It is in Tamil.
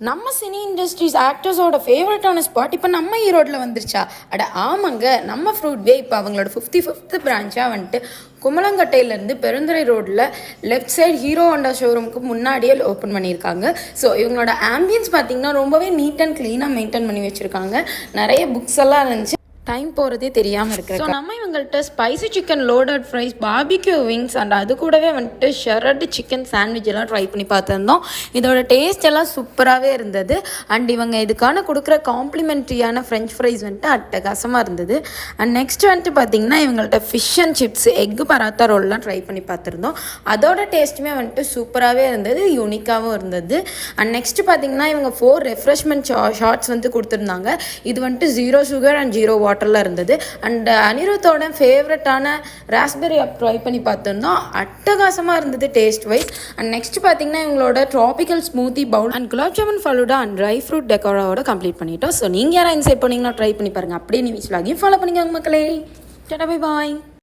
நம்ம சினி இண்டஸ்ட்ரீஸ் ஆக்டர்ஸோட ஃபேவரட்டான ஸ்பாட் இப்போ நம்ம ஈரோட்டில் வந்துருச்சா? ஆமாங்க, நம்ம ஃப்ரூட்வே இப்போ அவங்களோட 55th பிரான்ச்சாக வந்துட்டு குமலங்கட்டையிலேருந்து பெருந்துறை ரோட்டில் லெஃப்ட் சைடு ஹீரோ ஹோண்டா ஷோரூமுக்கு முன்னாடியே ஓப்பன் பண்ணியிருக்காங்க. ஸோ இவங்களோட ஆம்பியன்ஸ் பார்த்திங்கன்னா ரொம்பவே நீட் அண்ட் க்ளீனாக மெயின்டைன் பண்ணி வச்சுருக்காங்க. நிறைய புக்ஸ் எல்லாம் இருந்துச்சு, டைம் போகிறதே தெரியாமல் இருக்குது. ஸோ நம்ம இவங்கள்ட்ட spicy chicken loaded fries, barbecue wings and அது கூடவே வந்துட்டு ஷெரட் சிக்கன் சாண்ட்விச் எல்லாம் ட்ரை பண்ணி பார்த்துருந்தோம். இதோட டேஸ்ட் எல்லாம் சூப்பராகவே இருந்தது. அண்ட் இவங்க இதுக்கான கொடுக்குற காம்ப்ளிமெண்ட்ரியான ஃப்ரெஞ்ச் ஃப்ரைஸ் வந்துட்டு அட்டகாசமாக இருந்தது. அண்ட் நெக்ஸ்ட் வந்துட்டு பார்த்திங்கன்னா இவங்கள்ட்ட fish and chips, egg paratha ரோல்லாம் ட்ரை பண்ணி பார்த்துருந்தோம். அதோட டேஸ்ட்டுமே வந்துட்டு சூப்பராகவே இருந்தது, யூனிக்காகவும் இருந்தது. அண்ட் நெக்ஸ்ட்டு பார்த்திங்கன்னா இவங்க 4 ரெஃப்ரெஷ்மெண்ட் ஷார்ட்ஸ் வந்து கொடுத்துருந்தாங்க. இது வந்துட்டு 0 சுகர் அண்ட் 0 வாட்டரில் இருந்தது. அண்ட் அனிருத்தோட ஃபேவரட்டான ராஸ்பெரி அப் ட்ரை பண்ணி பார்த்துருந்தோம், அட்டகாசமாக இருந்தது டேஸ்ட் வைஸ். அண்ட் நெக்ஸ்ட் பார்த்தீங்கன்னா இவங்களோட tropical smoothie bowl and gulab jamun falooda and dry fruit டெக்கோராவோட கம்ப்ளீட் பண்ணிட்டோம். ஸோ நீங்கள் யாராவது இன்சைட் பண்ணிங்கன்னா ட்ரை பண்ணி பாருங்கள். அப்படியே நீ வீச்சில் ஃபாலோ பண்ணிக்கோங்க மக்களே. Tata, bye bye.